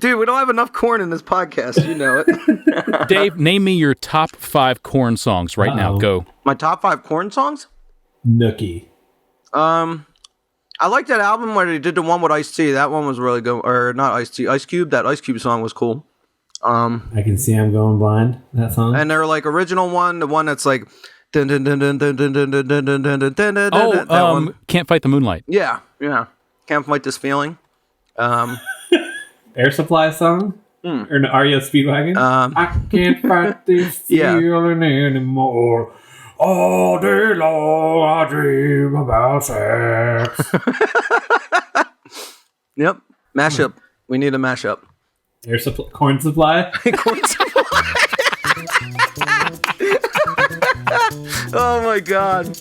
Dude, we don't have enough corn in this podcast. You know it. Dave, name me your top 5 corn songs right now. Go. My top 5 corn songs? Nookie. I like that album where they did the one with Ice-T. That one was really good. Or not Ice-T, Ice Cube. That Ice Cube song was cool. I Can See I'm Going Blind, that song. And their like original one, the one that's like dun dun dun dun dun dun dun dun dun dun dun dun dun. That one. Can't Fight the Moonlight. Yeah. Can't Fight This Feeling. Air Supply song? Or an REO Speedwagon? I can't fight this feeling anymore. All day long I dream about sex. Yep. Mashup. We need a mashup. Air Supply, Corn Supply? Corn Supply. Oh my god.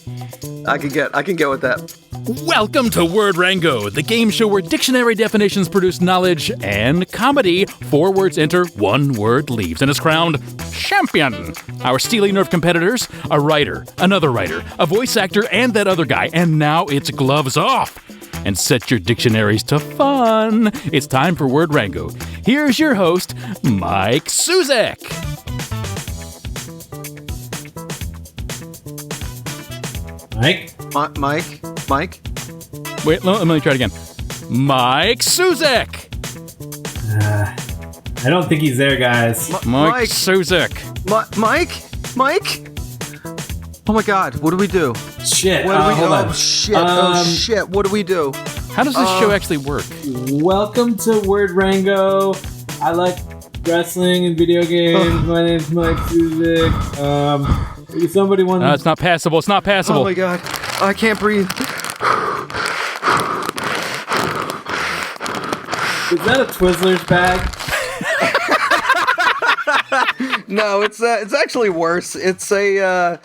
I can get with that. Welcome to Word Rango, the game show where dictionary definitions produce knowledge and comedy. 4 words enter, 1 word leaves, and is crowned champion. Our Steely Nerve competitors, a writer, another writer, a voice actor, and that other guy. And now it's gloves off. And set your dictionaries to fun. It's time for Word Rango. Here's your host, Mike Suzek. Mike? Wait, let me try it again. Mike Suzek. I don't think he's there, guys. Mike Suzek. Mike? Oh my god, what do we do? Shit. What do we do? Hold on. Oh shit, what do we do? How does this show actually work? Welcome to Word Rango. I like wrestling and video games. My name's Mike Suzek. Somebody want It's not passable. It's not passable. Oh my god, I can't breathe. Is that a Twizzlers bag? No, it's actually worse. It's a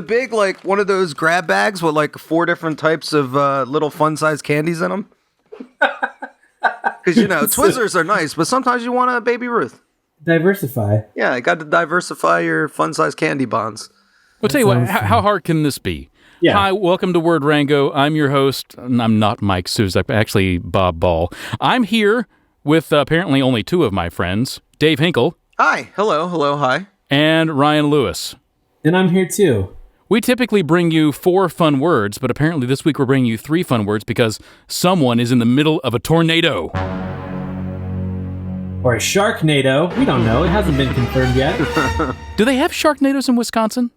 big like one of those grab bags with like 4 different types of little fun-sized candies in them. Because Twizzlers are nice, but sometimes you want a Baby Ruth. Diversify. Yeah, you got to diversify your fun-sized candy bonds. Well, tell you what, how hard can this be? Yeah. Hi, welcome to Word Rango. I'm your host. I'm not Mike Suzek, but actually Bob Ball. I'm here with apparently only 2 of my friends, Dave Hinkle. Hi. Hello, hi. And Ryan Lewis. And I'm here too. We typically bring you 4 fun words, but apparently this week we're bringing you 3 fun words because someone is in the middle of a tornado. Or a Sharknado. We don't know. It hasn't been confirmed yet. Do they have Sharknadoes in Wisconsin?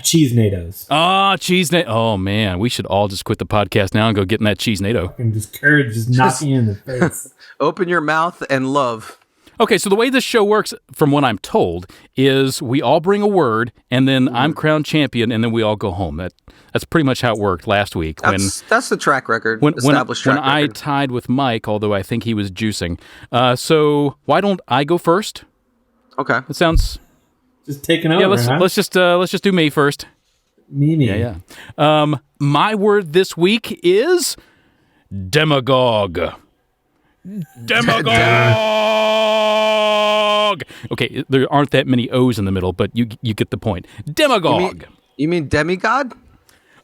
Cheese-nados. Cheese-nado. Oh, man. We should all just quit the podcast now and go get in that cheese-nado. And just courage just knocking you in the face. Open your mouth and love. Okay, so the way this show works, from what I'm told, is we all bring a word, and then I'm crowned champion, and then we all go home. That's pretty much how it worked last week. That's the track record, established when track record. I tied with Mike, although I think he was juicing. So why don't I go first? Okay. It sounds... Just taking over, let's just do me first. Me. Yeah. My word this week is demagogue. Demagogue. Okay, there aren't that many O's in the middle, but you get the point. Demagogue. You mean demigod?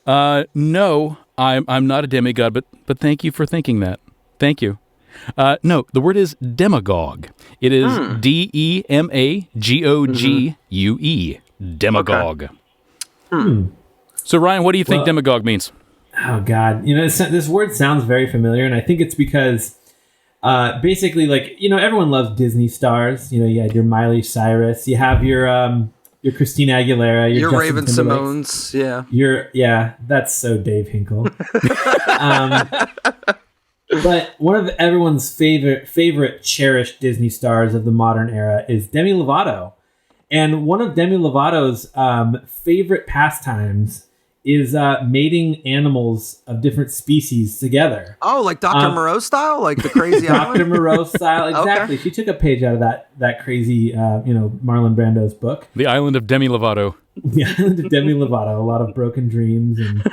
No, I'm not a demigod, but thank you for thinking that. Thank you. No, the word is demagogue. It is Demagogue. Demagogue. Okay. So, Ryan, what do you think demagogue means? Oh, God. This word sounds very familiar, and I think it's because basically, everyone loves Disney stars. You had your Miley Cyrus. You have your Christina Aguilera. Your Raven Simone's. Yeah. That's so Dave Hinkle. But one of everyone's favorite cherished Disney stars of the modern era is Demi Lovato. And one of Demi Lovato's favorite pastimes is mating animals of different species together. Oh, like Dr. Moreau style? Like the crazy Dr. Moreau style, exactly. Okay. She took a page out of that crazy, Marlon Brando's book. The Island of Demi Lovato. The Island of Demi Lovato. A lot of broken dreams and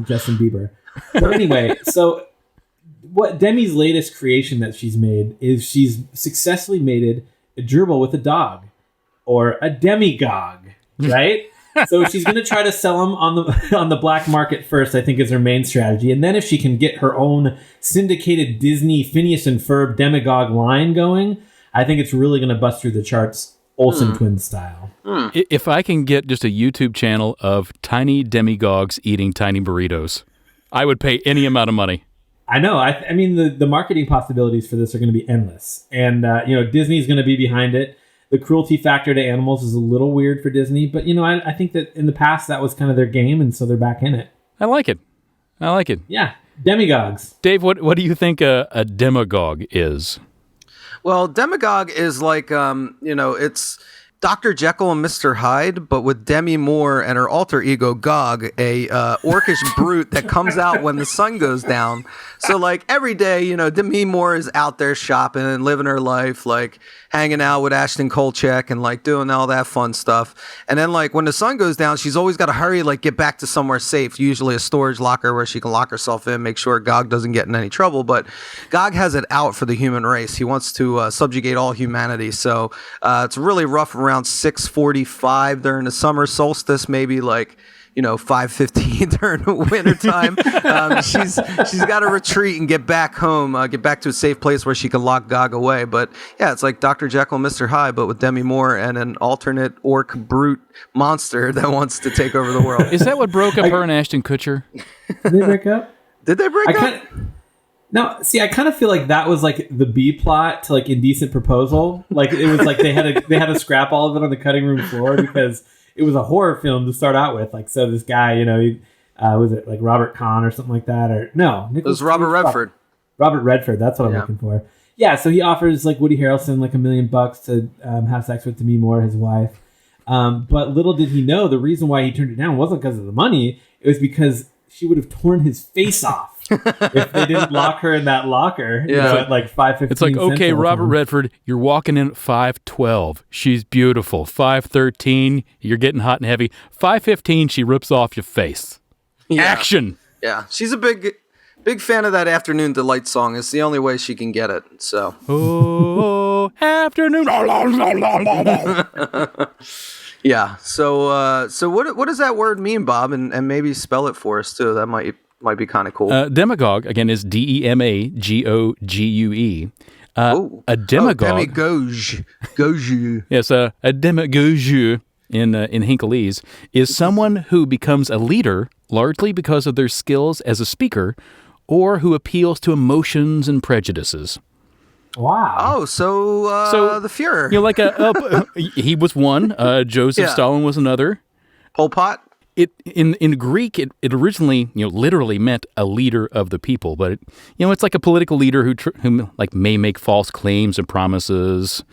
Justin Bieber. But anyway, so... what Demi's latest creation that she's made is she's successfully mated a gerbil with a dog, or a demagogue, right? So she's going to try to sell them on the black market first, I think, is her main strategy. And then if she can get her own syndicated Disney Phineas and Ferb Demagogue line going, I think it's really going to bust through the charts, Olsen Twins style. If I can get just a YouTube channel of tiny demagogues eating tiny burritos, I would pay any amount of money. I know. I mean, the marketing possibilities for this are going to be endless. And, Disney's going to be behind it. The cruelty factor to animals is a little weird for Disney, but, I think that in the past that was kind of their game, and so they're back in it. I like it. Yeah. Demagogues. Dave, what do you think a demagogue is? Well, Demagogue is like, it's Dr. Jekyll and Mr. Hyde, but with Demi Moore and her alter ego Gog, a orcish brute that comes out when the sun goes down. So, like, every day, Demi Moore is out there shopping and living her life, like, hanging out with Ashton Kutcher and, like, doing all that fun stuff. And then, like, when the sun goes down, she's always got to hurry, like, get back to somewhere safe, usually a storage locker where she can lock herself in, make sure Gog doesn't get in any trouble. But Gog has it out for the human race. He wants to subjugate all humanity. So it's really rough around 6:45 during the summer solstice, maybe, like, 5:15 during the wintertime. She's got to retreat and get back home, get back to a safe place where she can lock Gog away. But yeah, it's like Dr. Jekyll and Mr. Hyde, but with Demi Moore and an alternate orc brute monster that wants to take over the world. Is that what broke up her and Ashton Kutcher? Did they break up? Did they break up? No, see, I kind of feel like that was like the B plot to like Indecent Proposal. Like it was like they had to scrap all of it on the cutting room floor because it was a horror film to start out with. Like, so this guy, was it like Robert Kahn or something like that? Or no, it was Robert Redford. Robert Redford, that's what I'm looking for. Yeah, so he offers like Woody Harrelson like $1 million to have sex with Demi Moore, his wife. But little did he know the reason why he turned it down wasn't because of the money. It was because she would have torn his face off if they didn't lock her in that locker. At like 5:15. It's like, okay, Robert Redford, you're walking in at 5:12. She's beautiful. 5:13, you're getting hot and heavy. 5:15, she rips off your face. Yeah. Action. Yeah, she's a big fan of that Afternoon Delight song. It's the only way she can get it. So. Oh, afternoon. Yeah. So what does that word mean, Bob? And maybe spell it for us too. That might be kind of cool. Demagogue again is Demagogue. A demagogue. Demagogue. Yes, a demagogue in Hinklese is someone who becomes a leader largely because of their skills as a speaker, or who appeals to emotions and prejudices. Wow. Oh, so the Fuhrer. Like he was one. Joseph Stalin was another. Pol Pot. In Greek, it originally literally meant a leader of the people, but it's like a political leader who like may make false claims and promises,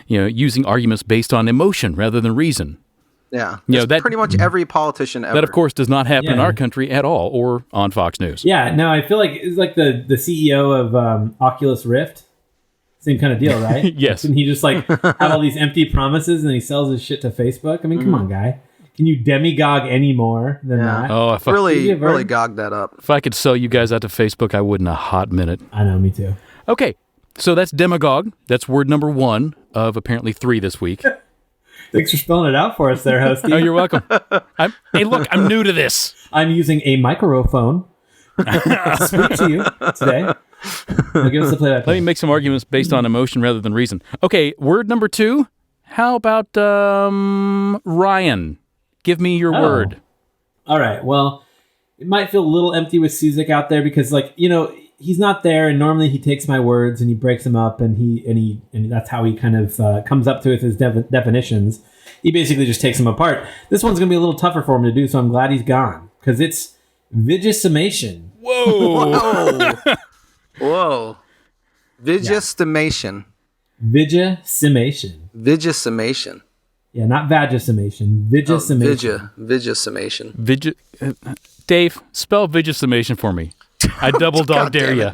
using arguments based on emotion rather than reason. Yeah, that's pretty much every politician ever. That, of course, does not happen in our country at all, or on Fox News. Yeah, no, I feel like it's like the CEO of Oculus Rift. Same kind of deal, right? Yes. And he just like have all these empty promises and then he sells his shit to Facebook. I mean, come on, guy. Can you demagogue any more than that? Oh, if really gog that up. If I could sell you guys out to Facebook, I would in a hot minute. I know, me too. Okay, so that's demagogue. That's word number 1 of apparently 3 this week. Thanks for spelling it out for us there, Hosty. Oh, you're welcome. Hey, look, I'm new to this. I'm using a microphone to speak to you today. Now give us the play-by-play. Let me make some arguments based on emotion rather than reason. Okay, word number 2. How about Ryan? Give me your word. All right. Well, it might feel a little empty with Suzik out there because, like, he's not there, and normally he takes my words and he breaks them up, and he that's how he kind of comes up to with his definitions. He basically just takes them apart. This one's gonna be a little tougher for him to do, so I'm glad he's gone because it's vigissimation. Whoa! Whoa! Vigissimation. Vigissimation. Vigissimation. Yeah, not vagissimation. Vigissimation. Vigissimation. Dave, spell vigissimation for me. I double dog dare you.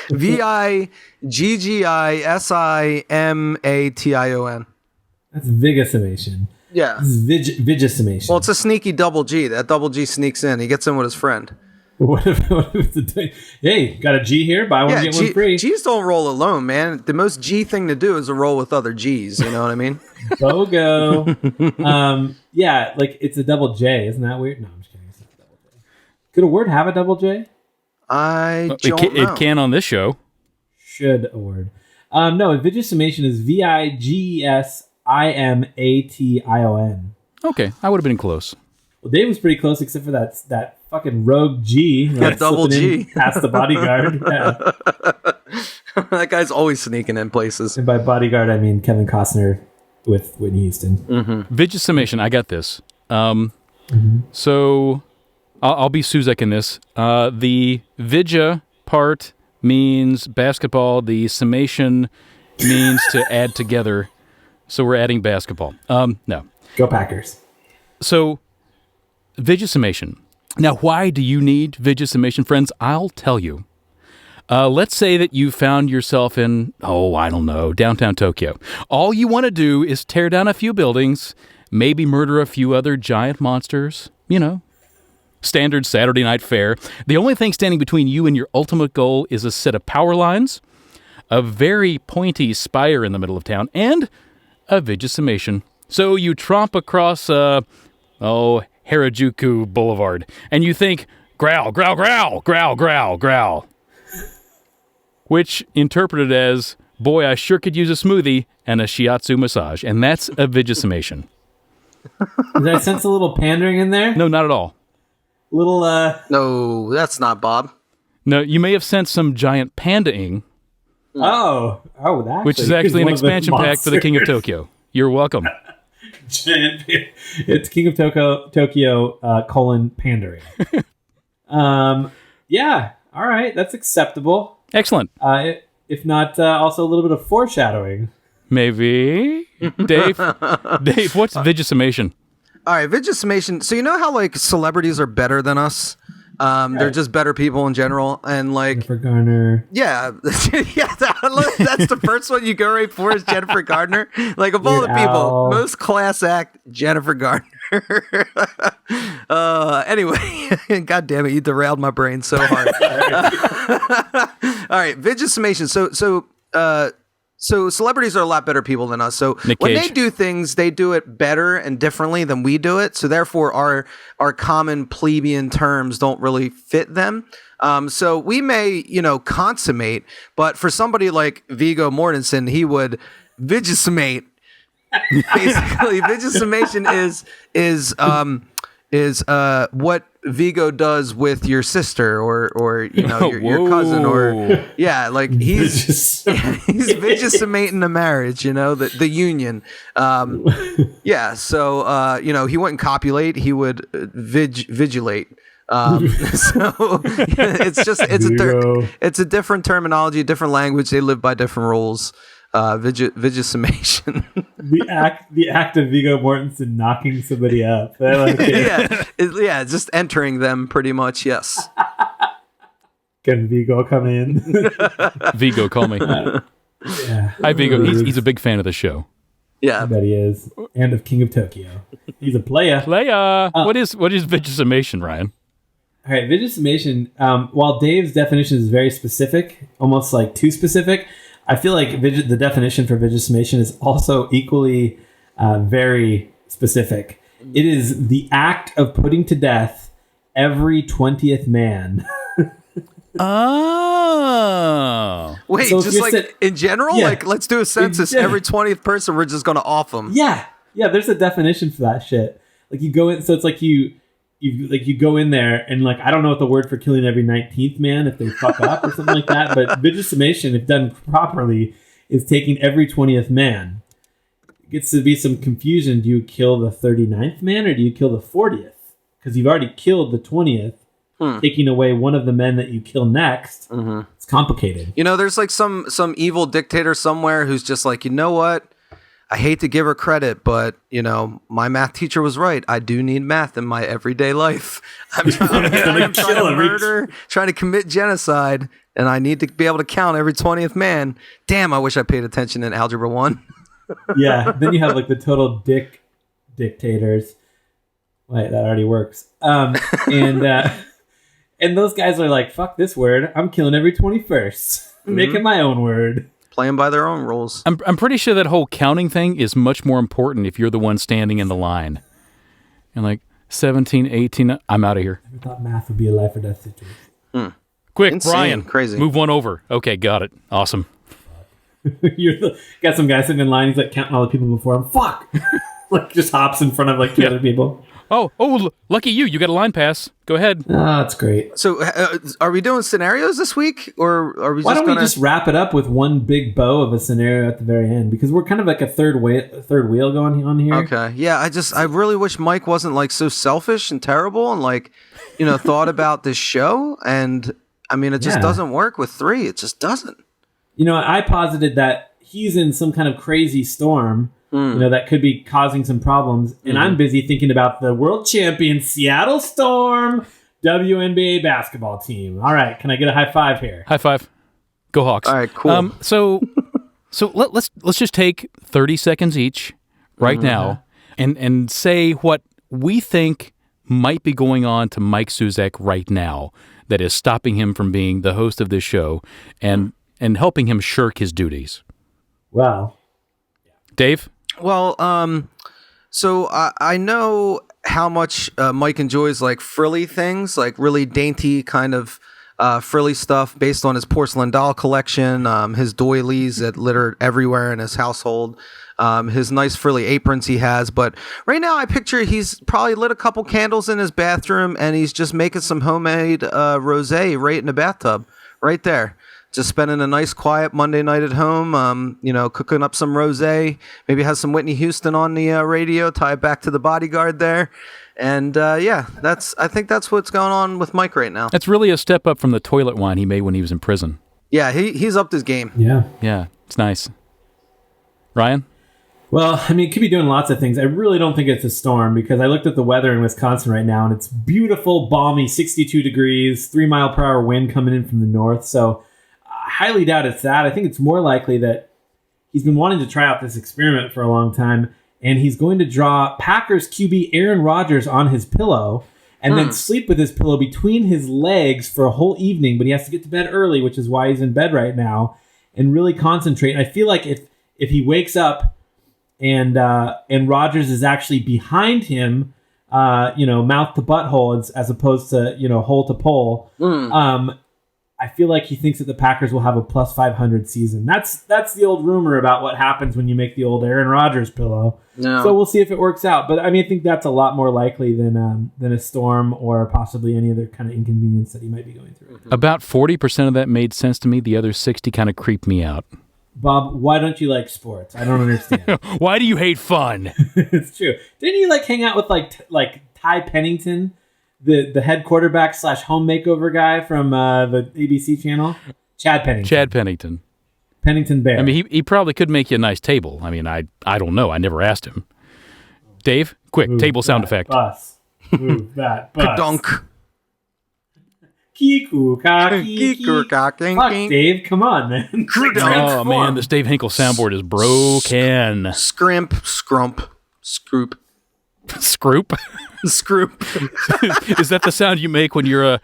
Vigissimation. That's vigissimation. Yeah. This is vigissimation. Well, it's a sneaky double G. That double G sneaks in. He gets in with his friend. What if hey, got a G here, buy one, get one free. G's don't roll alone, man. The most G thing to do is to roll with other G's. You know what I mean? BOGO. Yeah, like it's a double J. Isn't that weird? No, I'm just kidding. It's not a double J. Could a word have a double J? I don't know. It can on this show. Should a word? No, Vigissimation is VIGSIMATION. Okay, I would have been close. Well, Dave was pretty close, except for that fucking rogue G. That double G. Past the bodyguard. Yeah. That guy's always sneaking in places. And by bodyguard, I mean Kevin Costner with Whitney Houston. Mm-hmm. Vigissimation, I got this. So I'll be Suzek in this. The Vidya part means basketball. The summation means to add together. So we're adding basketball. No. Go Packers. So, Vigissimation. Now, why do you need Vigissimation, friends? I'll tell you. Let's say that you found yourself in, I don't know, downtown Tokyo. All you want to do is tear down a few buildings, maybe murder a few other giant monsters, standard Saturday night fare. The only thing standing between you and your ultimate goal is a set of power lines, a very pointy spire in the middle of town, and a Vigissimation. So you tromp across, Harajuku Boulevard, and you think, growl, growl, growl, growl, growl, growl. Which interpreted as, boy, I sure could use a smoothie and a shiatsu massage. And that's a Vigissimation. Did I sense a little pandering in there? No, not at all. Little, No, that's not Bob. No, you may have sensed some giant panda-ing. Oh, that. Which is actually an expansion pack for the King of Tokyo. You're welcome. Giant. It's King of Tokyo, pandering. Yeah. All right. That's acceptable. Excellent. If not, also a little bit of foreshadowing. Maybe. Dave, what's Vigissimation? All right, Vigissimation. So you know how like celebrities are better than us? They're just better people in general, and like Jennifer Garner. Yeah, yeah. That's the first one you go right for is Jennifer Gardner. Like of all the people, most class act Jennifer Gardner. Anyway, God damn it, you derailed my brain so hard. All right, Vigissimation. So celebrities are a lot better people than us. So when they do things, they do it better and differently than we do it. So therefore, our common plebeian terms don't really fit them. So we may, consummate, but for somebody like Viggo Mortensen, he would Vigissimate. Basically, Vigissimation is what Viggo does with your sister or your cousin or like he's Vigissimating the marriage, the union. So he wouldn't copulate, he would vigilate. So it's a different terminology, a different language. They live by different rules. Vigissimation. the act of Viggo Mortensen knocking somebody up. Just entering them pretty much. Yes. Can Viggo come in? Viggo, call me. Hi, Viggo. He's a big fan of the show. Yeah, I bet he is, and of King of Tokyo. He's a playa. What is Vigissimation, Ryan? All right, Vigissimation. While Dave's definition is very specific, almost like too specific, I feel like the definition for Vigissimation is also equally very specific. It is the act of putting to death every 20th man. Oh. Wait, so just like in general? Yeah, like, let's do a census. Every 20th person, we're just going to off them. Yeah. Yeah, there's a definition for that shit. Like, you go in, so it's like you go in there and like, I don't know what the word for killing every 19th man if they fuck up or something like that, but Vigissimation, if done properly, is taking every 20th man. It gets to be some confusion. Do you kill the 39th man or do you kill the 40th? Because you've already killed the 20th, taking away one of the men that you kill next. Mm-hmm. It's complicated. There's like some evil dictator somewhere who's just like, you know what? I hate to give her credit, but, my math teacher was right. I do need math in my everyday life. I'm trying to murder, trying to commit genocide, and I need to be able to count every 20th man. Damn, I wish I paid attention in Algebra 1. Yeah, then you have like the total dictators. Wait, that already works. And And those guys are like, fuck this word. I'm killing every 21st. Make it my own word. Playing by their own rules. I'm pretty sure that whole counting thing is much more important if you're the one standing in the line. And like 17, 18, I'm out of here. I thought math would be a life or death situation. Quick, Insane, Brian. crazy. Move one over. Okay, got it. Awesome. Got some guy sitting in line. He's like counting all the people before him. Fuck! Like just hops in front of like two other people. Oh, lucky you. You got a line pass. Go ahead. Oh, that's great. So, are we doing scenarios this week, or are we? Why just don't we just wrap it up with one big bow of a scenario at the very end? Because we're kind of like a third wheel going on here. Okay, yeah. I really wish Mike wasn't like so selfish and terrible, and like, thought about this show. And I mean, it just doesn't work with 3. It just doesn't. I posited that he's in some kind of crazy storm. That could be causing some problems. And I'm busy thinking about the world champion Seattle Storm WNBA basketball team. All right, can I get a high five here? High five. Go Hawks. All right, cool. So let's just take 30 seconds each right now and say what we think might be going on to Mike Suzak right now that is stopping him from being the host of this show and helping him shirk his duties. Wow. Dave? Well, so I know how much Mike enjoys like frilly things, like really dainty kind of frilly stuff based on his porcelain doll collection, his doilies that litter everywhere in his household, his nice frilly aprons he has. But right now I picture he's probably lit a couple candles in his bathroom and he's just making some homemade rosé right in the bathtub, right there. Just spending a nice, quiet Monday night at home, cooking up some rosé. Maybe has some Whitney Houston on the radio, tie it back to the Bodyguard there. And, I think that's what's going on with Mike right now. That's really a step up from the toilet wine he made when he was in prison. Yeah, he's upped his game. Yeah. Yeah, it's nice. Ryan? Well, I mean, it could be doing lots of things. I really don't think it's a storm because I looked at the weather in Wisconsin right now, and it's beautiful, balmy, 62 degrees, 3-mile-per-hour wind coming in from the north. So highly doubt it's that. I think it's more likely that he's been wanting to try out this experiment for a long time, and he's going to draw Packers QB Aaron Rodgers on his pillow and then sleep with his pillow between his legs for a whole evening, but he has to get to bed early, which is why he's in bed right now, and really concentrate. And I feel like if he wakes up and Rodgers is actually behind him, mouth to butthole as opposed to, hole to pole, I feel like he thinks that the Packers will have a plus 500 season. That's the old rumor about what happens when you make the old Aaron Rodgers pillow. No. So we'll see if it works out. But I mean, I think that's a lot more likely than a storm or possibly any other kind of inconvenience that he might be going through. About 40% of that made sense to me. The other 60 kind of creeped me out. Bob, why don't you like sports? I don't understand. Why do you hate fun? It's true. Didn't you hang out with like Ty Pennington? The head quarterback / home makeover guy from the ABC channel? Chad Pennington. Pennington Bear. I mean, he probably could make you a nice table. I mean, I don't know. I never asked him. Dave, quick, Move table sound effect. Bus. Move that bus. Dunk. Kiku kaki. Fuck, Dave, come on, man. Oh, man, this Dave Hinkle soundboard is broken. Scrimp, scrump, scroop. Scroop? Scroop. Is that the sound you make when you're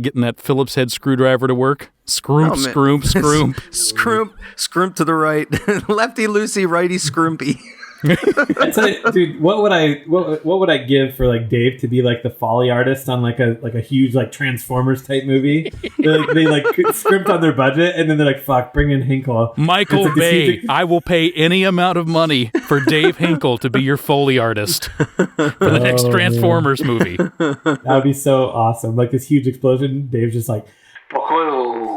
getting that Phillips head screwdriver to work? Scroop, scroop, scroop. Scroop to the right. Lefty loosey, righty scroopy. I tell you, dude, what would I give for Dave to be the Foley artist on a huge Transformers type movie? They script on their budget and then they're like, fuck, bring in Hinkle. Michael Bay, I will pay any amount of money for Dave Hinkle to be your Foley artist for the next Transformers movie. That would be so awesome. This huge explosion, Dave's just like, Scridump.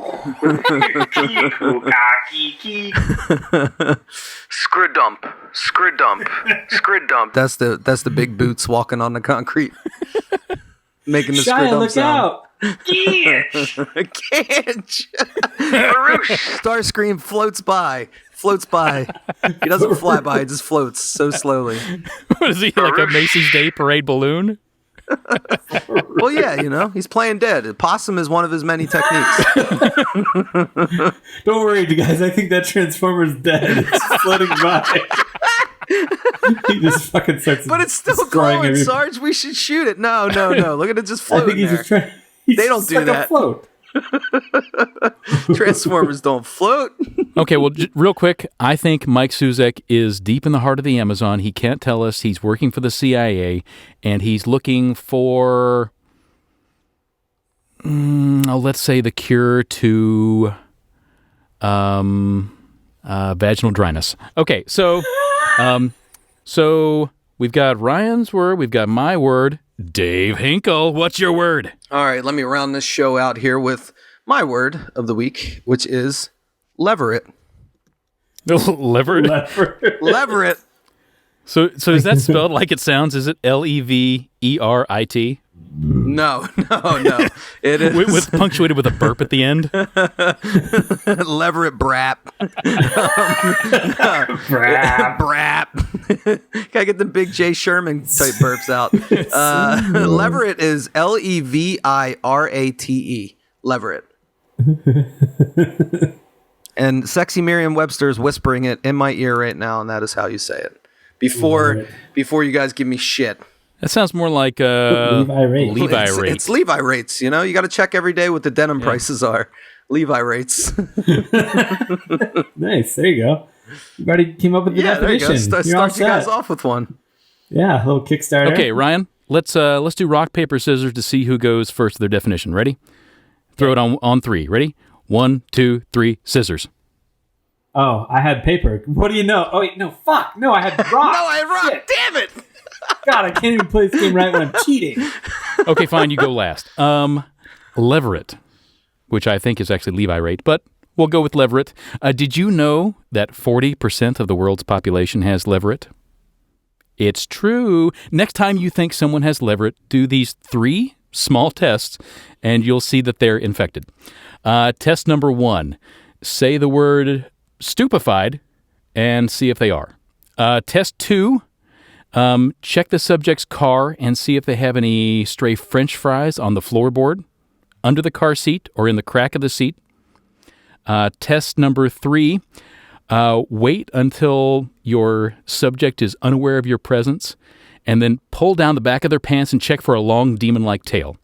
That's the big boots walking on the concrete, making the Shia, Scridump look sound. out! Can't. Starscream floats by. He doesn't fly by; he just floats so slowly. What is he, like a Macy's Day Parade balloon? Well, yeah, he's playing dead. Possum is one of his many techniques. Don't worry, you guys. I think that Transformer's dead. It's just floating by. He just fucking starts. But it's still glowing, Sarge. We should shoot it. No. Look at it just floating. I think They don't do that. Float. Transformers don't float. Okay, well, real quick, I think Mike Suzek is deep in the heart of the Amazon. He can't tell us. He's working for the CIA, and he's looking for, let's say, the cure to vaginal dryness. Okay, so we've got Ryan's word, we've got my word. Dave Hinkle, what's your word? All right, let me round this show out here with my word of the week, which is leverett. Leverett? Leverett. So is that spelled like it sounds? Is it Leverit? No. It is With punctuated with a burp at the end? leverett brap. Brap. Gotta get the big Jay Sherman type burps out. Leverett is Levirate. Leverett. And Sexy Merriam-Webster is whispering it in my ear right now, and that is how you say it. Before you guys give me shit. That sounds more like Levi rates. It's Levi rates, you know? You got to check every day what the denim prices are. Levi rates. Nice. There you go. You already came up with the definition. There you go. Start you guys off with one. Yeah, a little Kickstarter. Okay, Ryan, let's do rock, paper, scissors to see who goes first with their definition. Ready? Throw it on three. Ready? 1, 2, 3, scissors. Oh, I had paper. What do you know? Oh, wait, no, fuck. No, I had rock. No, I had rock. Shit. Damn it. God, I can't even play this game right when I'm cheating. Okay, fine, you go last. Leverett, which I think is actually Levi rate, but we'll go with leverett. Did you know that 40% of the world's population has leverett? It's true. Next time you think someone has leverett, do these 3 small tests, and you'll see that they're infected. Test number 1, say the word stupefied and see if they are. Test 2, check the subject's car and see if they have any stray French fries on the floorboard, under the car seat, or in the crack of the seat. Test number 3, wait until your subject is unaware of your presence, and then pull down the back of their pants and check for a long demon-like tail.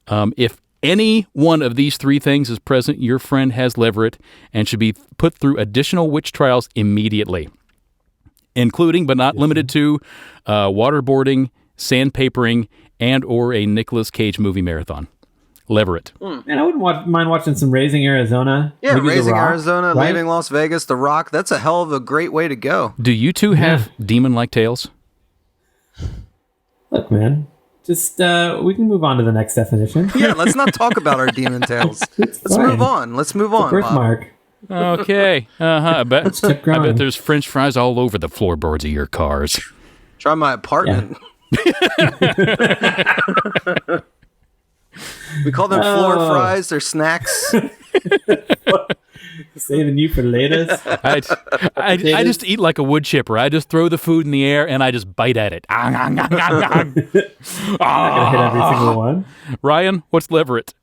If any one of these 3 things is present, your friend has leverett and should be put through additional witch trials immediately, including but not limited to waterboarding, sandpapering, and or a Nicolas Cage movie marathon. Leverett. Man, I wouldn't mind watching some Raising Arizona. Yeah, Maybe Raising The Rock, Arizona, right? Leaving Las Vegas, The Rock. That's a hell of a great way to go. Do you two have demon-like tails? Look, man, just we can move on to the next definition. Yeah, let's not talk about our demon tails. Let's move on. Let's move on, Bob. Birthmark. Okay. I bet there's French fries all over the floorboards of your cars. Try my apartment. We call them floor fries. They're snacks. Saving you for later. I just eat like a wood chipper. I just throw the food in the air and I just bite at it. I'm not gonna hit every single one. Ryan, what's leverett?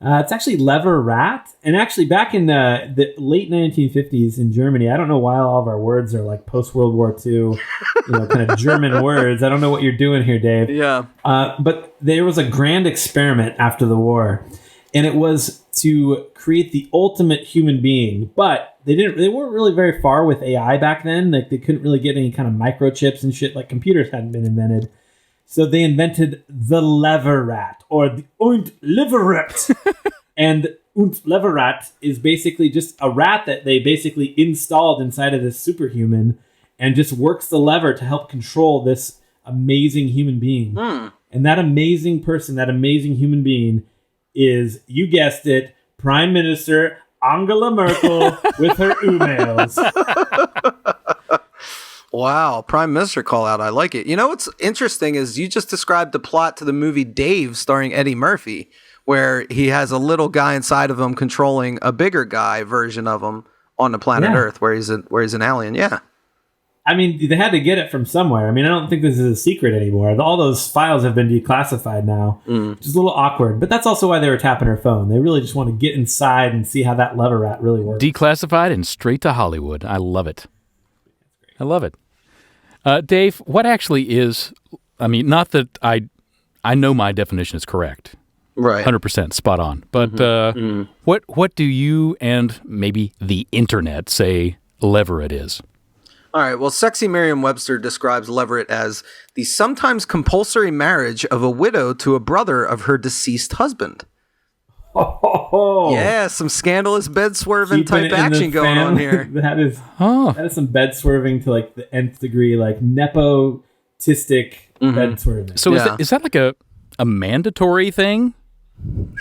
It's actually lever rat, and actually back in the late 1950s in Germany, I don't know why all of our words are like post World War II, kind of German words. I don't know what you're doing here, Dave. Yeah. But there was a grand experiment after the war, and it was to create the ultimate human being. But they weren't really very far with AI back then. Like they couldn't really get any kind of microchips and shit. Like computers hadn't been invented. So they invented the lever rat, or the Untitled. And Untitled is basically just a rat that they basically installed inside of this superhuman and just works the lever to help control this amazing human being. And that amazing person, that amazing human being is, you guessed it, Prime Minister Angela Merkel with her emails. Wow, Prime Minister call out. I like it. You know what's interesting is you just described the plot to the movie Dave starring Eddie Murphy, where he has a little guy inside of him controlling a bigger guy version of him on the planet Earth, where he's an alien. Yeah. I mean, they had to get it from somewhere. I mean, I don't think this is a secret anymore. All those files have been declassified now, which is a little awkward. But that's also why they were tapping her phone. They really just want to get inside and see how that lever rat really works. Declassified and straight to Hollywood. I love it. I love it. Dave, what actually is, I mean, not that I know my definition is correct, Right. 100% spot on. But what do you and maybe the internet say levirate is? All right. Well, Sexy Merriam-Webster describes levirate as the sometimes compulsory marriage of a widow to a brother of her deceased husband. Oh, Yeah, some scandalous bed swerving keeping type action going on here. that is some bed swerving to like the nth degree, like nepotistic bed swerving. So is that like a mandatory thing?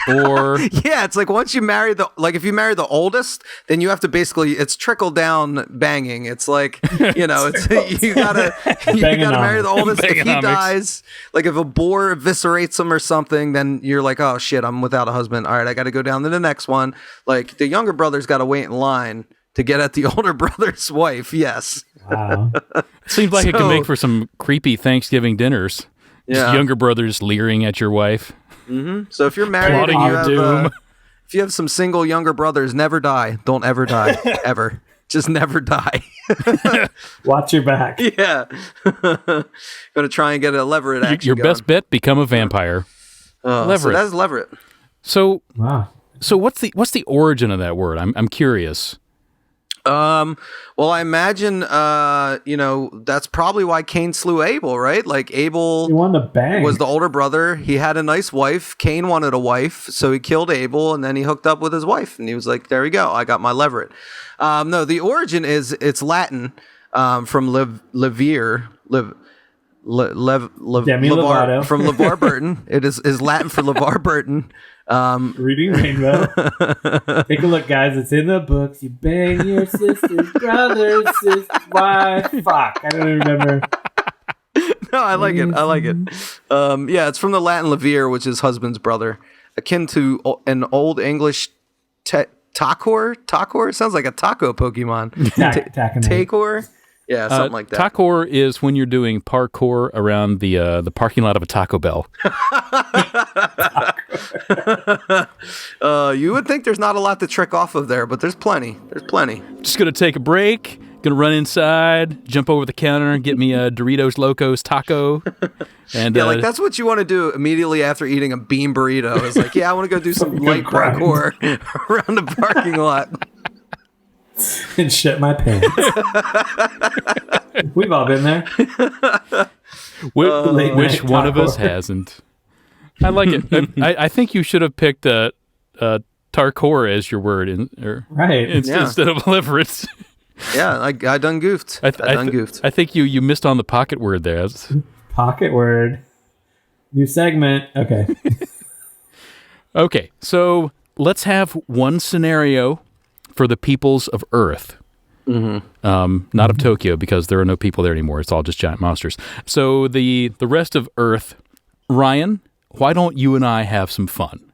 Or Yeah, it's like once you marry if you marry the oldest, then you have to basically, it's trickle down banging. It's like, it's you gotta marry the oldest. If he dies, like if a boar eviscerates him or something, then you're like, oh shit, I'm without a husband. All right, I got to go down to the next one. Like the younger brother's got to wait in line to get at the older brother's wife. Yes. Wow. seems like it can make for some creepy Thanksgiving dinners. Just younger brothers leering at your wife. So if you're married and if you have some single younger brothers, never die. Don't ever die. Ever. Just never die. Watch your back. Yeah. Gonna try and get a levirate action Your going. best bet, become a vampire. Levirate. So that's levirate. So Wow. So what's the origin of that word? I'm curious. Well, I imagine, that's probably why Cain slew Abel, right? Like Abel He wanted to bang. was the older brother. He had a nice wife. Cain wanted a wife, so he killed Abel, and then he hooked up with his wife, and he was like, "There we go, I got my levirate." No, the origin it's Latin, from Levere, Demi Lovato. from LeVar Burton. It is Latin for LeVar Burton. Reading Rainbow. Take a look, guys. It's in the books. You bang your sister's brother, wife. Fuck. I don't even remember. No, I like it. Yeah, it's from the Latin levere, which is husband's brother, akin to an old English Takor. Takor sounds like a taco Pokemon. Takor. Yeah, something like that. Takor is when you're doing parkour around the parking lot of a Taco Bell. You would think there's not a lot to trick off of there, but there's plenty. Just gonna take a break. Gonna run inside, jump over the counter, and get me a Doritos Locos taco. And like that's what you want to do immediately after eating a bean burrito. It's like, I want to go do some light parkour around the parking lot. And shit my pants. We've all been there. Which one of us hasn't? I like it. I think you should have picked Tarkor as your word, instead of levirate. Yeah, I done goofed. I done goofed. I think you missed on the pocket word there. Pocket word. New segment. Okay. Okay, so let's have one scenario for the peoples of Earth. Not of Tokyo, because there are no people there anymore. It's all just giant monsters. So the rest of Earth, Ryan, why don't you and I have some fun?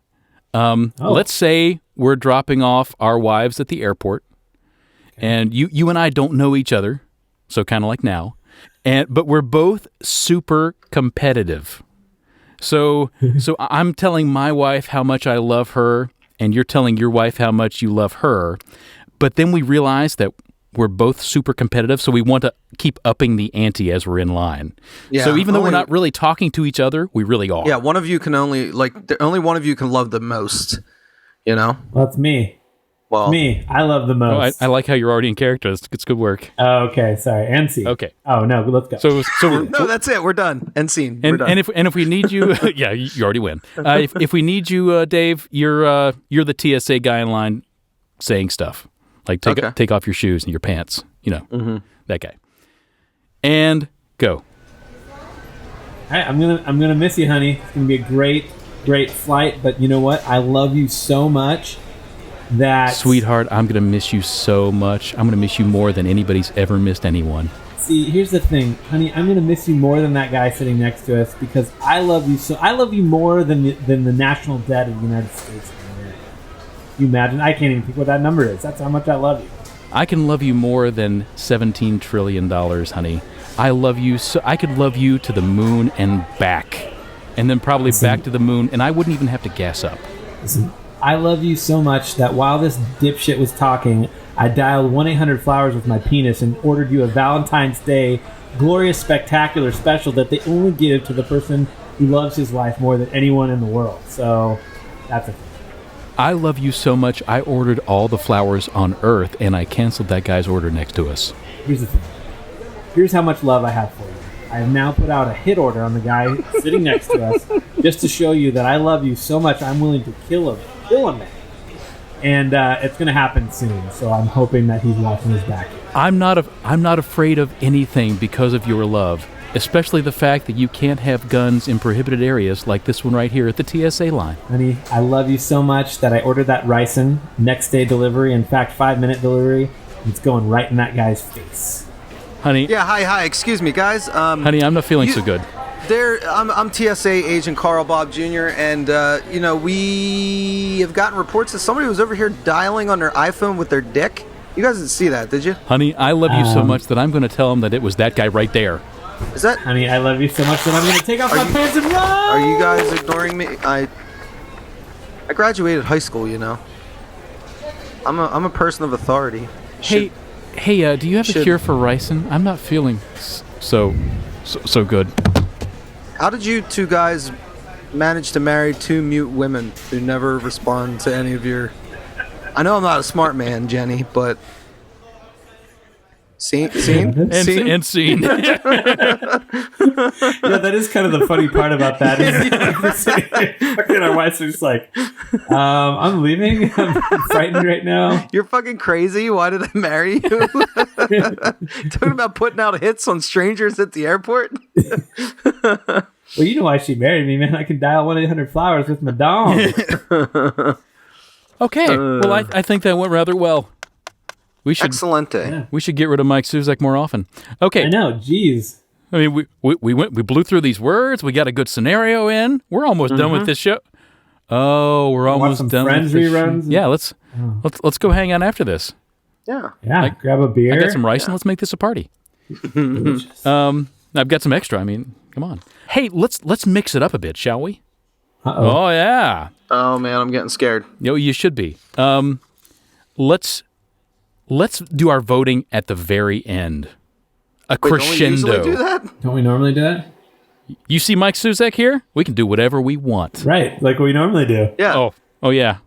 Let's say we're dropping off our wives at the airport, and you and I don't know each other, so kind of like now, but we're both super competitive. So I'm telling my wife how much I love her, and you're telling your wife how much you love her, but then we realize that we're both super competitive, so we want to keep upping the ante as we're in line. Yeah, so even though we're not really talking to each other, we really are. Yeah, one of you can only one of you can love the most, Well, that's me. Well, me. I love the most. I like how you're already in character. It's good work. Oh, okay, sorry. And scene. Okay. Oh, no, let's go. So no, that's it. We're done. End scene. And, we're done. and if we need you, yeah, you already win. If we need you, Dave, you're the TSA guy in line saying stuff. Like take off your shoes and your pants. That guy. And go. All right, I'm gonna miss you, honey. It's gonna be a great flight. But you know what? I love you so much that, sweetheart, I'm gonna miss you so much. I'm gonna miss you more than anybody's ever missed anyone. See, here's the thing, honey. I'm gonna miss you more than that guy sitting next to us because I love you so. I love you more than the national debt of the United States of America. You imagine? I can't even think what that number is. That's how much I love you. I can love you more than $17 trillion, honey. I love you so I could love you to the moon and back, and then probably back to the moon, and I wouldn't even have to gas up. Listen, I love you so much that while this dipshit was talking, I dialed 1-800-Flowers with my penis and ordered you a Valentine's Day glorious, spectacular special that they only give to the person who loves his wife more than anyone in the world. So That's a thing. I love you so much, I ordered all the flowers on Earth, and I canceled that guy's order next to us. Here's the thing. Here's how much love I have for you. I have now put out a hit order on the guy sitting next to us just to show you that I love you so much I'm willing to kill a man. And it's going to happen soon, so I'm hoping that he's watching his back. I'm not afraid of anything because of your love, especially the fact that you can't have guns in prohibited areas like this one right here at the TSA line. Honey, I love you so much that I ordered that ricin, next day delivery, in fact 5-minute delivery. It's going right in that guy's face. Honey. Yeah, hi, excuse me, guys. Honey, I'm not feeling so good. I'm TSA agent Carl Bob Jr., and, we have gotten reports that somebody was over here dialing on their iPhone with their dick. You guys didn't see that, did you? Honey, I love you so much that I'm going to tell him that it was that guy right there. Is that? Honey, I love you so much that I'm going to take off my pants and run! Are you guys ignoring me? I graduated high school, you know. I'm a person of authority. Hey, do you have a cure for ricin? I'm not feeling so good. How did you two guys manage to marry two mute women who never respond to any of your... I know I'm not a smart man, Jenny, but... Scene? And scene. Yeah, that is kind of the funny part about that. We're sitting here, fucking our wives are just like, I'm leaving. I'm frightened right now. You're fucking crazy. Why did I marry you? Talking about putting out hits on strangers at the airport? Well, you know why she married me, man. I can dial 1-800-Flowers with my dong. Okay. Well, I think that went rather well. Excellente. Yeah. We should get rid of Mike Suzak more often. Okay. I know. Jeez. I mean, we blew through these words. We got a good scenario in. We're almost done with this show. Oh, we're almost done with this reruns. Yeah, let's go hang out after this. Yeah. Grab a beer. I got some rice and let's make this a party. I've got some extra. I mean, come on. Hey, let's mix it up a bit, shall we? Uh-oh. Oh yeah. Oh man, I'm getting scared. Yo, you should be. Let's do our voting at the very end. Crescendo. Don't we usually do that? Don't we normally do that? You see Mike Suzak here? We can do whatever we want. Right, like we normally do. Yeah. Oh yeah.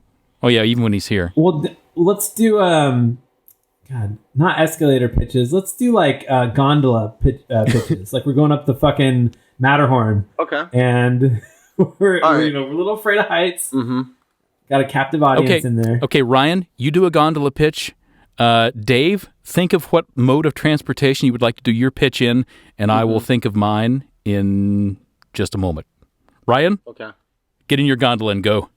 Even when he's here. Well, let's do not escalator pitches. Let's do like gondola pitches. Like we're going up the fucking Matterhorn. Okay. And we're right. we're a little afraid of heights. Mm-hmm. Got a captive audience in there. Okay, Ryan, you do a gondola pitch. Dave, think of what mode of transportation you would like to do your pitch in, and I will think of mine in just a moment. Ryan? Okay. Get in your gondola and go.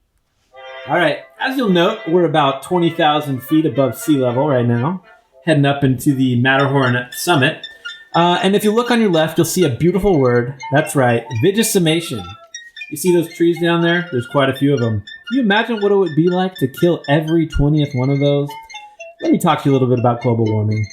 All right. As you'll note, we're about 20,000 feet above sea level right now, heading up into the Matterhorn summit. And if you look on your left, you'll see a beautiful word. That's right, vigicimation. You see those trees down there? There's quite a few of them. Can you imagine what it would be like to kill every 20th one of those? Let me talk to you a little bit about global warming.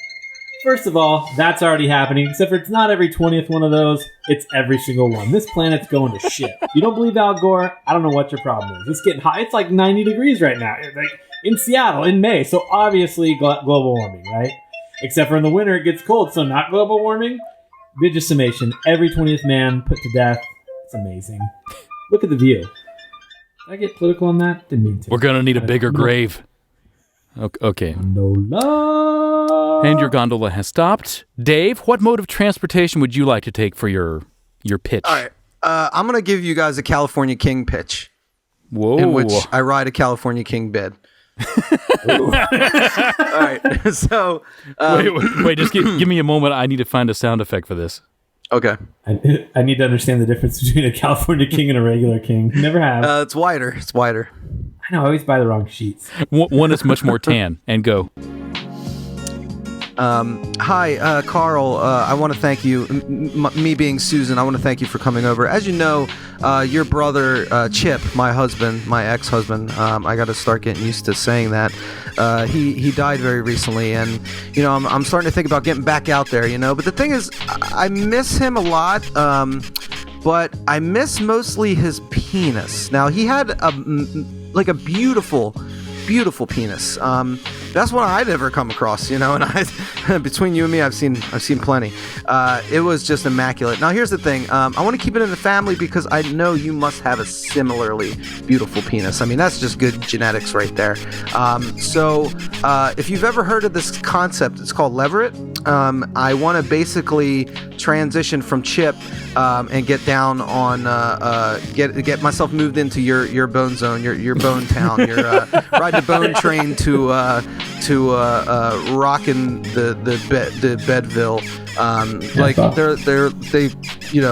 First of all, that's already happening, except for it's not every 20th one of those, it's every single one. This planet's going to shit. If you don't believe Al Gore, I don't know what your problem is. It's getting hot. It's like 90 degrees right now. It's like in Seattle in May, so obviously global warming, right? Except for in the winter, it gets cold, so not global warming. Vigicimation. Every 20th man put to death. It's amazing. Look at the view. Did I get political on that? Didn't mean to. We're going to need a bigger grave. Okay. Gondola. And your gondola has stopped. Dave, what mode of transportation would you like to take for your pitch? All right. I'm going to give you guys a California King pitch. Whoa. In which I ride a California King bed. All right. So. Wait. Just give me a moment. I need to find a sound effect for this. Okay. I need to understand the difference between a California King and a regular king. Never have. It's wider. I know, I always buy the wrong sheets. One is much more tan. And go. Hi, Carl. I want to thank you. Me being Susan, I want to thank you for coming over. As you know, your brother Chip, my husband, my ex-husband. I got to start getting used to saying that. He died very recently, and I'm starting to think about getting back out there. But the thing is, I miss him a lot. But I miss mostly his penis. Now he had a beautiful penis. That That's one I'd ever come across, and between you and me, I've seen plenty. It was just immaculate. Now here's the thing, I want to keep it in the family because I know you must have a similarly beautiful penis. I mean, that's just good genetics right there. So if you've ever heard of this concept, it's called Leverett. I want to basically transition from Chip and get down on get myself moved into your bone zone, your bone town, your ride the bone train to rockin' the Bedville. They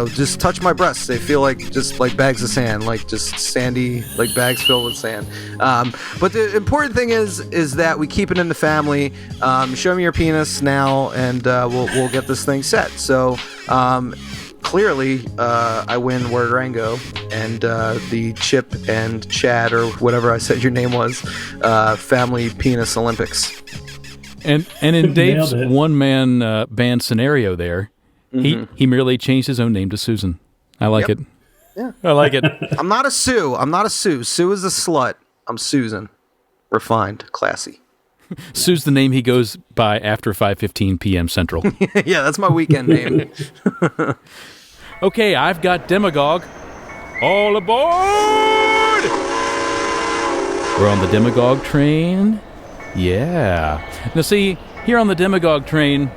just touch my breasts. They feel like just like bags of sand, like just sandy, like bags filled with sand. But the important thing is that we keep it in the family. Show me your penis now, and we'll get this thing set. So clearly, I win Word Rango, and the Chip and Chad, or whatever I said your name was, Family Penis Olympics. And in Dave's one-man band scenario there, he merely changed his own name to Susan. I like it. Yeah. I like it. I'm not a Sue. Sue is a slut. I'm Susan. Refined. Classy. Sue's the name he goes by after 5:15 p.m. Central. Yeah, that's my weekend name. Okay, I've got Demagogue. All aboard! We're on the Demagogue train. Yeah. Now see, here on the Demagogue train,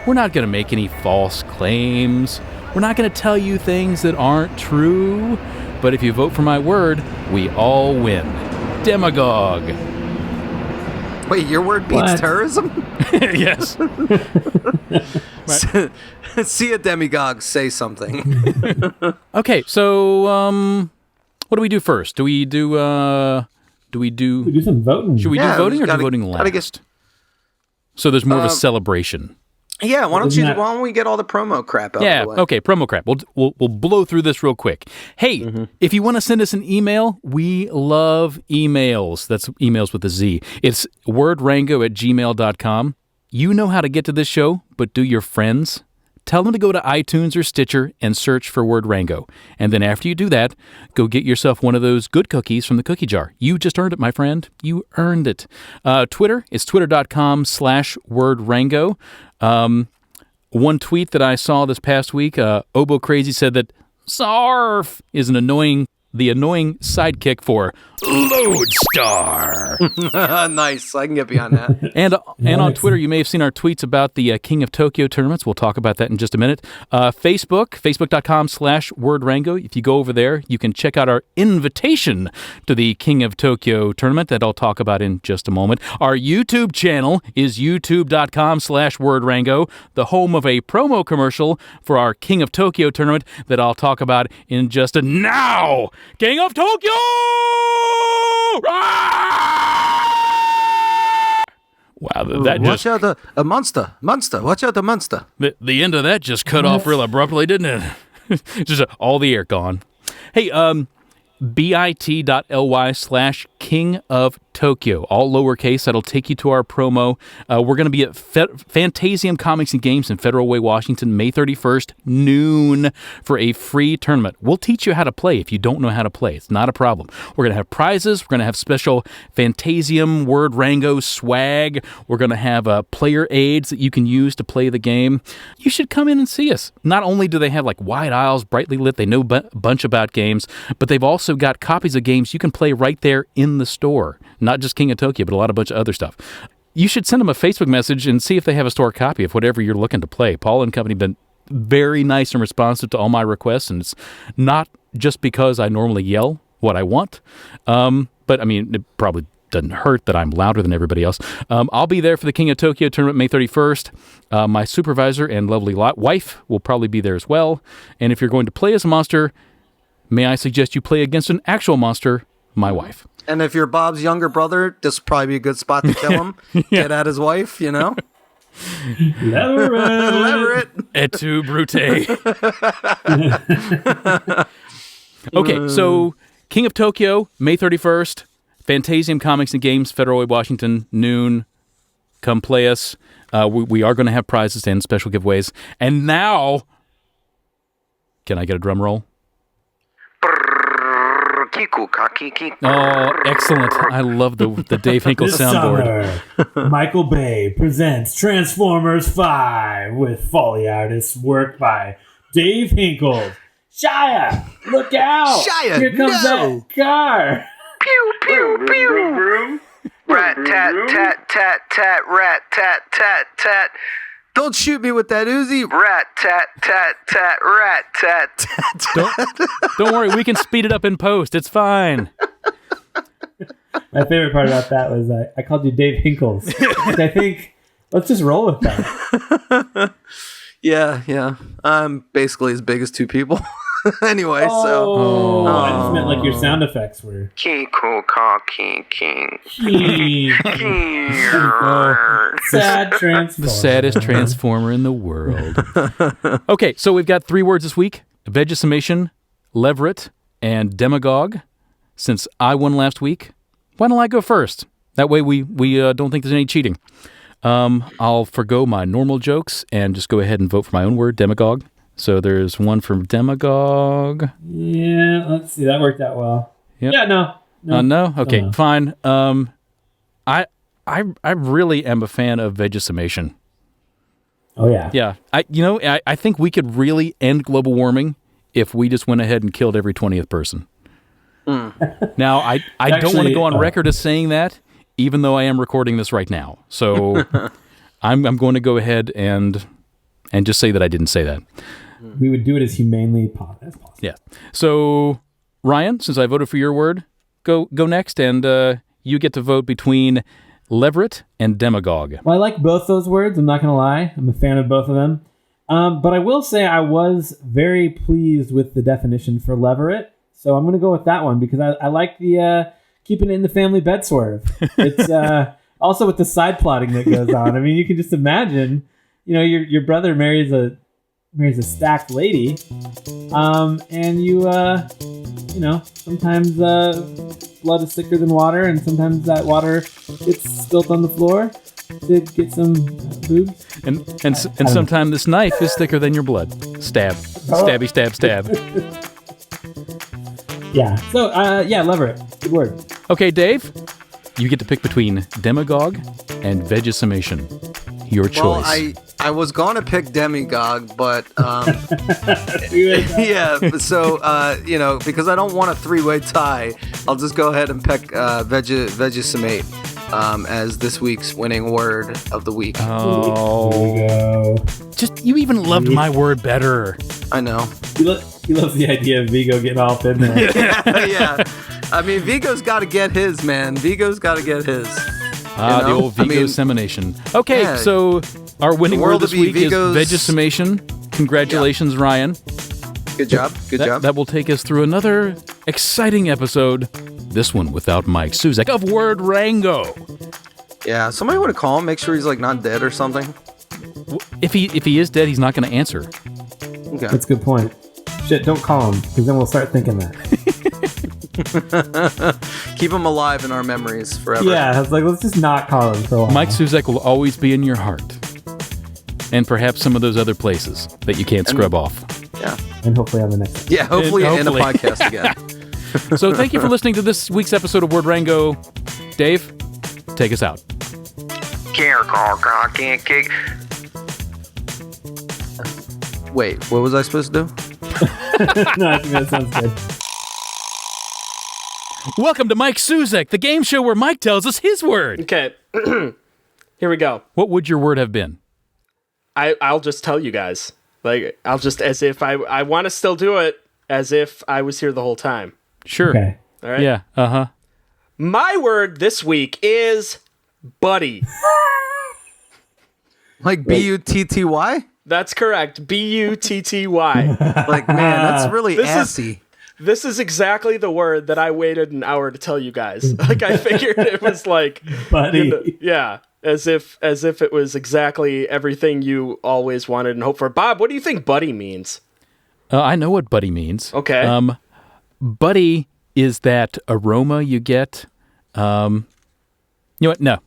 we're not going to make any false claims. We're not going to tell you things that aren't true. But if you vote for my word, we all win. Demagogue. Wait, your word beats terrorism? Yes. See a demagogue say something. Okay, so what do we do first? Do we do some voting? Should we do voting or do voting last? So there's more of a celebration. Yeah, why don't we get all the promo crap out of the way? Okay, promo crap. We'll blow through this real quick. Hey, if you want to send us an email, we love emails. That's emails with a Z. It's wordrango@gmail.com. You know how to get to this show, but do your friends? Tell them to go to iTunes or Stitcher and search for Word Rango. And then after you do that, go get yourself one of those good cookies from the cookie jar. You just earned it, my friend. You earned it. Twitter is twitter.com/wordrango. One tweet that I saw this past week, Obo Crazy said that Sarf is the annoying sidekick for Lodestar. Nice. I can get behind that. And on Twitter, you may have seen our tweets about the King of Tokyo tournaments. We'll talk about that in just a minute. Facebook.com/wordrango. If you go over there, you can check out our invitation to the King of Tokyo tournament that I'll talk about in just a moment. Our YouTube channel is youtube.com/wordrango, the home of a promo commercial for our King of Tokyo tournament that I'll talk about in just a now. King of Tokyo! Wow, that watch out a monster! Watch out the monster! The end of that just cut off real abruptly, didn't it? Just all the air gone. Hey, bit.ly/King of Tokyo, all lowercase. That'll take you to our promo. We're going to be at Fantasium Comics and Games in Federal Way, Washington, May 31st, noon, for a free tournament. We'll teach you how to play if you don't know how to play. It's not a problem. We're going to have prizes. We're going to have special Fantasium Word Rango swag. We're going to have player aids that you can use to play the game. You should come in and see us. Not only do they have like wide aisles, brightly lit, they know a bunch about games, but they've also got copies of games you can play right there in the store. Not just King of Tokyo, but a bunch of other stuff. You should send them a Facebook message and see if they have a store copy of whatever you're looking to play. Paul and company have been very nice and responsive to all my requests, and it's not just because I normally yell what I want, but I mean, it probably doesn't hurt that I'm louder than everybody else. I'll be there for the King of Tokyo tournament May 31st. My supervisor and lovely wife will probably be there as well. And if you're going to play as a monster, may I suggest you play against an actual monster, my wife. And if you're Bob's younger brother, this would probably be a good spot to kill him. Get at his wife, Lever it. Et tu, Brute. Okay, so King of Tokyo, May 31st, Fantasium Comics and Games, Federal Way, Washington, noon. Come play us. We are going to have prizes and special giveaways. And now, can I get a drum roll? Oh, excellent. I love the Dave Hinkle This soundboard. summer, Michael Bay presents Transformers 5 with Foley artists work by Dave Hinkle. Shia, look out! Shia, Here comes no! that car! Pew, pew, pew. Rat, tat, tat, tat, tat, rat, tat, tat, tat. Don't shoot me with that Uzi. Rat, tat, tat, tat, rat, tat, tat. Don't worry, we can speed it up in post. It's fine. My favorite part about that was I called you Dave Hinkles. Which I think, let's just roll with that. Yeah. I'm basically as big as two people. Anyway, I just meant like your Oh. sound effects were. King, cool, caw, king. Sad Transformer. The saddest transformer in the world. Okay, so we've got 3 words this week: Vegesimation, Leverett, and Demagogue. Since I won last week, why don't I go first? That way we don't think there's any cheating. I'll forgo my normal jokes and just go ahead and vote for my own word, Demagogue. So there's one from Demagogue. Yeah, let's see. That worked out well. Yep. Yeah, no. No? Okay, No. fine. I really am a fan of Vegesimation. Oh, yeah. Yeah, I think we could really end global warming if we just went ahead and killed every 20th person. Now, I don't want to go on record as saying that, even though I am recording this right now. So I'm going to go ahead and just say that I didn't say that. We would do it as humanely as possible. Yeah. So, Ryan, since I voted for your word, go next, and you get to vote between Leverett and Demagogue. Well, I like both those words. I'm not going to lie. I'm a fan of both of them. But I will say I was very pleased with the definition for Leverett. So I'm going to go with that one because I like the keeping it in the family bed swerve. It's also with the side plotting that goes on. I mean, you can just imagine, your brother marries a stacked lady, and you sometimes blood is thicker than water, and sometimes that water gets spilt on the floor to get some boobs. And sometimes this knife is thicker than your blood. Stab. Stabby, stab, stab. Yeah. So, Leverett. Good word. Okay, Dave, you get to pick between Demagogue and Vegesimation. Your choice. Well, I was going to pick Demagogue, but yeah. So because I don't want a 3-way tie, I'll just go ahead and pick Vegesimate as this week's winning word of the week. Oh, There we go. you even loved my word better. I know. He loves the idea of Vigo getting all up in there. Yeah. I mean, Vigo's got to get his, man. Vigo's got to get his. The old Vigo-semination. Okay, yeah. So our winning word this week Vigo's... is Vegesimation. Congratulations, Ryan. Good job. Good job. That will take us through another exciting episode. This one without Mike Suzak of Word Rango. Yeah. Somebody want to call him? Make sure he's not dead or something. If he is dead, he's not going to answer. Okay. That's a good point. Shit, don't call him, because then we'll start thinking that. Keep him alive in our memories forever. Yeah, I was like, let's just not call him for a while. Mike Suzak will always be in your heart. And perhaps some of those other places that you can't scrub off. Yeah. And hopefully on the next one. Yeah, hopefully in a hopefully. podcast again. So thank you for listening to this week's episode of Word Rango. Dave, take us out. Wait, what was I supposed to do? No, I think that sounds good. Welcome to Mike Suzak, the game show where Mike tells us his word. Okay, here we go. What would your word have been? I'll just tell you guys. I'll just, as if I want to still do it, as if I was here the whole time. Sure. Okay. All right? Yeah, uh-huh. My word this week is buddy. Like Butty? That's correct. Butty. Like, man, that's really This is- assy. This is exactly the word that I waited an hour to tell you guys. I figured it was Buddy. yeah, as if it was exactly everything you always wanted and hoped for. Bob, what do you think buddy means? I know what buddy means. Okay. Buddy is that aroma you get. You know what? No.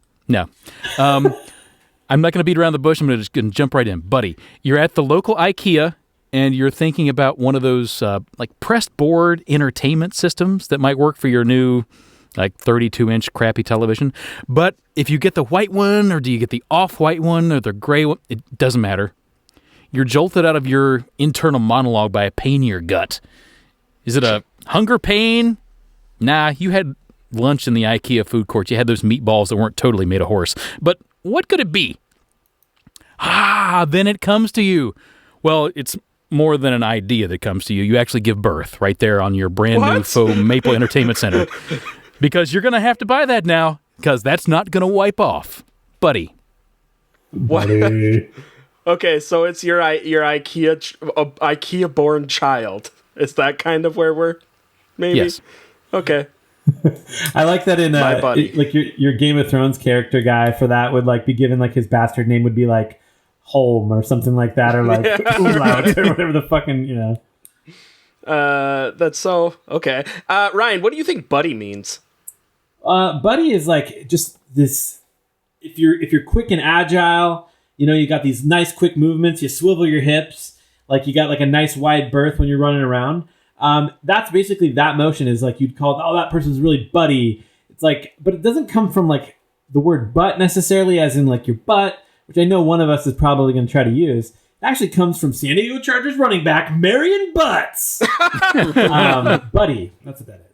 I'm not going to beat around the bush. I'm just going to jump right in. Buddy, you're at the local IKEA and you're thinking about one of those like pressed board entertainment systems that might work for your new like 32-inch crappy television. But if you get the white one, or do you get the off-white one, or the gray one, it doesn't matter. You're jolted out of your internal monologue by a pain in your gut. Is it a hunger pain? Nah, you had lunch in the IKEA food court. You had those meatballs that weren't totally made of horse. But what could it be? Then it comes to you. Well, it's more than an idea that comes to you. You actually give birth right there on your brand new faux Maple Entertainment Center. Because you're going to have to buy that now, because that's not going to wipe off. Buddy. What? Okay, so it's your IKEA-born child. Is that kind of where we're? Maybe. Yes. Okay. I like that in My buddy. like your Game of Thrones character guy for that would like be given like his bastard name would be like Holm or something like that, or like Umlaut or whatever the fucking, you know. That's so okay. Ryan, what do you think buddy means? Buddy is like just this. If you're quick and agile, you know, you got these nice quick movements. You swivel your hips, like you got like a nice wide berth when you're running around. That's basically that motion is like you'd call, oh, that person's really buddy. It's like, but it doesn't come from like the word butt necessarily, as in like your butt, which I know one of us is probably going to try to use. It actually comes from San Diego Chargers running back Marion Butts. Buddy, that's what that is.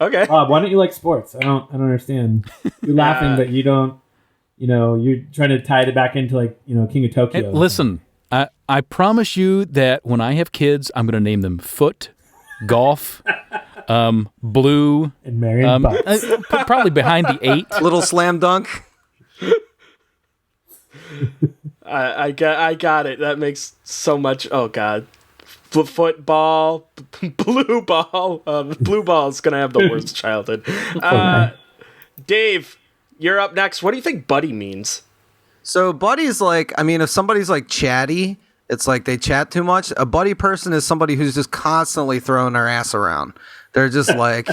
Okay. Bob, why don't you like sports? I don't understand. You're laughing, but you don't. You know, you're trying to tie it back into like, you know, King of Tokyo. Hey, listen, I promise you that when I have kids, I'm going to name them Foot, Golf, Blue, and Marion Butts. probably behind the 8. Little slam dunk. I got it. That makes so much. Oh God. Football, blue ball. Blue ball is gonna have the worst childhood. Dave, you're up next. What do you think buddy means? So buddy's like, I mean, if somebody's like chatty, it's like they chat too much. A buddy person is somebody who's just constantly throwing their ass around. They're just like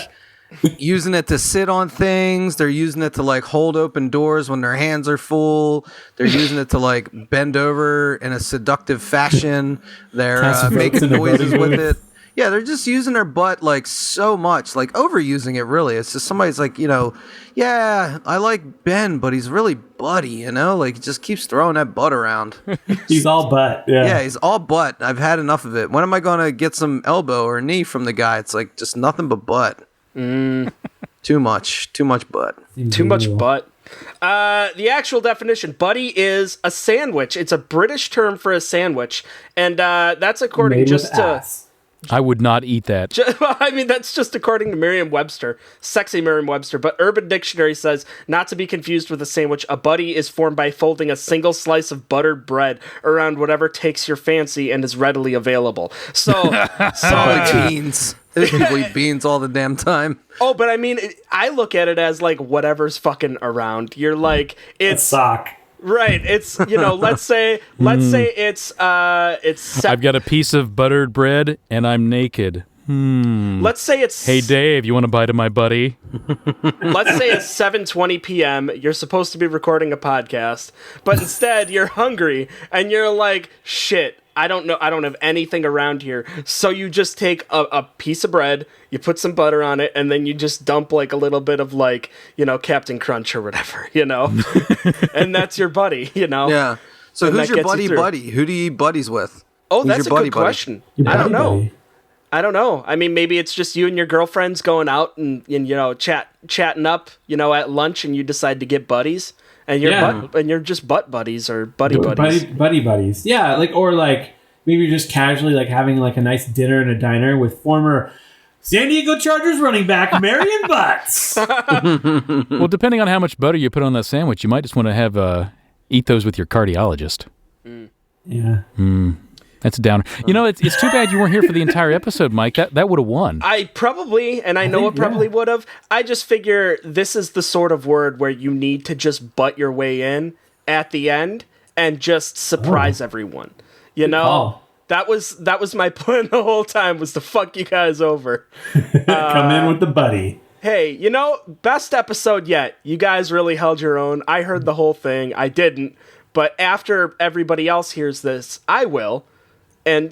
using it to sit on things. They're using it to like hold open doors when their hands are full. They're using it to like bend over in a seductive fashion. They're making noises with it. Yeah, they're just using their butt like so much, like overusing it really. It's just somebody's like, you know, yeah, I like Ben, but he's really buddy, you know? Like, he just keeps throwing that butt around. He's all butt. Yeah, he's all butt. I've had enough of it. When am I going to get some elbow or knee from the guy? It's like just nothing but butt. Too much butt. Too much butt. The actual definition, buddy, is a sandwich. It's a British term for a sandwich, and that's according Made just with to. ass. I would not eat that. I mean, that's just according to Merriam-Webster, sexy Merriam-Webster. But Urban Dictionary says, not to be confused with a sandwich, a buddy is formed by folding a single slice of buttered bread around whatever takes your fancy and is readily available. So beans. Those people eat beans all the damn time. Oh, but I mean, I look at it as like whatever's fucking around. You're like, it's a sock. Right, it's, you know, let's say it's I've got a piece of buttered bread and I'm naked. Let's say it's Hey Dave, you want to bite of my buddy? Let's say it's 7:20 p.m. You're supposed to be recording a podcast, but instead you're hungry and you're like, shit, I don't have anything around here. So you just take a piece of bread, you put some butter on it, and then you just dump like a little bit of like, you know, Captain Crunch or whatever, you know? And that's your buddy, you know? Yeah. So And who's that your gets you through. buddy? Who do you eat buddies with? Oh, Who's that's a your good buddy? question. Your I don't buddy know. buddy. I don't know. I mean, maybe it's just you and your girlfriends going out and you know, chatting up, you know, at lunch, and you decide to get buddies, and you're just butt buddies or buddies. Buddy buddies. Yeah, like, or like maybe you're just casually like having like a nice dinner in a diner with former San Diego Chargers running back Marion Butts. Well, depending on how much butter you put on that sandwich, you might just want to have eat those with your cardiologist. Yeah. That's a downer. You know, it's too bad you weren't here for the entire episode, Mike. That would have won. I probably, and I know it probably would have. I just figure this is the sort of word where you need to just butt your way in at the end and just surprise everyone. You know? call. That was my plan the whole time, was to fuck you guys over. Come in with the buddy. Hey, you know, best episode yet. You guys really held your own. I heard the whole thing. I didn't. But after everybody else hears this, I will. And,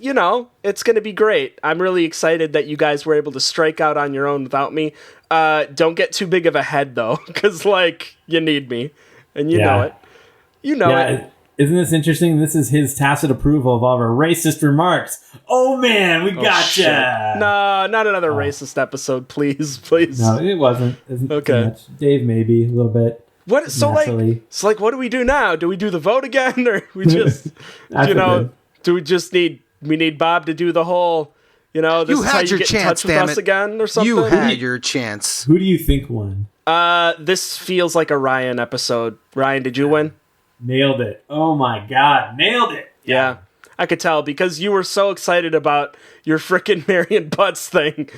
it's going to be great. I'm really excited that you guys were able to strike out on your own without me. Don't get too big of a head, though, because, you need me. And you know it. You know it. Isn't this interesting? This is his tacit approval of all of our racist remarks. Oh, man, we gotcha. No, not another racist episode, please. No, it wasn't. Okay. Too much. Dave, maybe, a little bit. What? So, what do we do now? Do we do the vote again? Or we just, do we just need Bob to do the whole, this you is how had you your get chance, in touch with us again or something? You had your chance. Who do you think won? This feels like a Ryan episode. Ryan, did you win? Nailed it. Oh my God. Nailed it. Yeah. I could tell because you were so excited about your frickin' Marion Butts thing.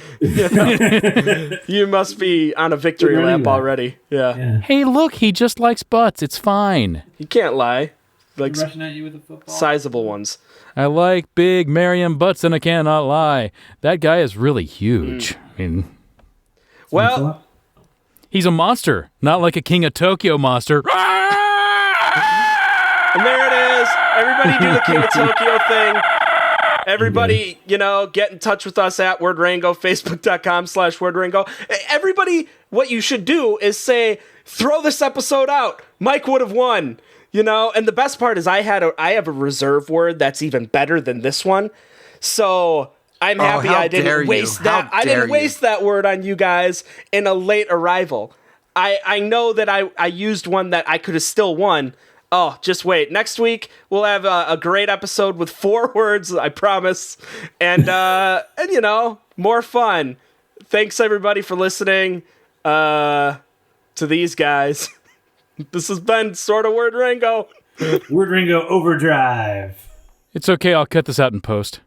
You must be on a victory lap already. Yeah. Hey, look, he just likes butts. It's fine. You can't lie. Like rushing at you with a football. Sizable ones. I like big Marion Butts, and I cannot lie. That guy is really huge. Well, he's a monster, not like a King of Tokyo monster. And there it is. Everybody do the King of Tokyo thing. Everybody, get in touch with us at WordRango, Facebook.com/WordRango. Everybody, what you should do is say, throw this episode out. Mike would have won. And the best part is I have a reserve word that's even better than this one. So I'm happy I didn't waste that. I didn't waste that word on you guys in a late arrival. I know that I used one that I could have still won. Oh, just wait. Next week, we'll have a great episode with 4 words, I promise. And more fun. Thanks, everybody, for listening to these guys. This has been Sorta Word Rango. Word Rango Overdrive. It's okay. I'll cut this out in post.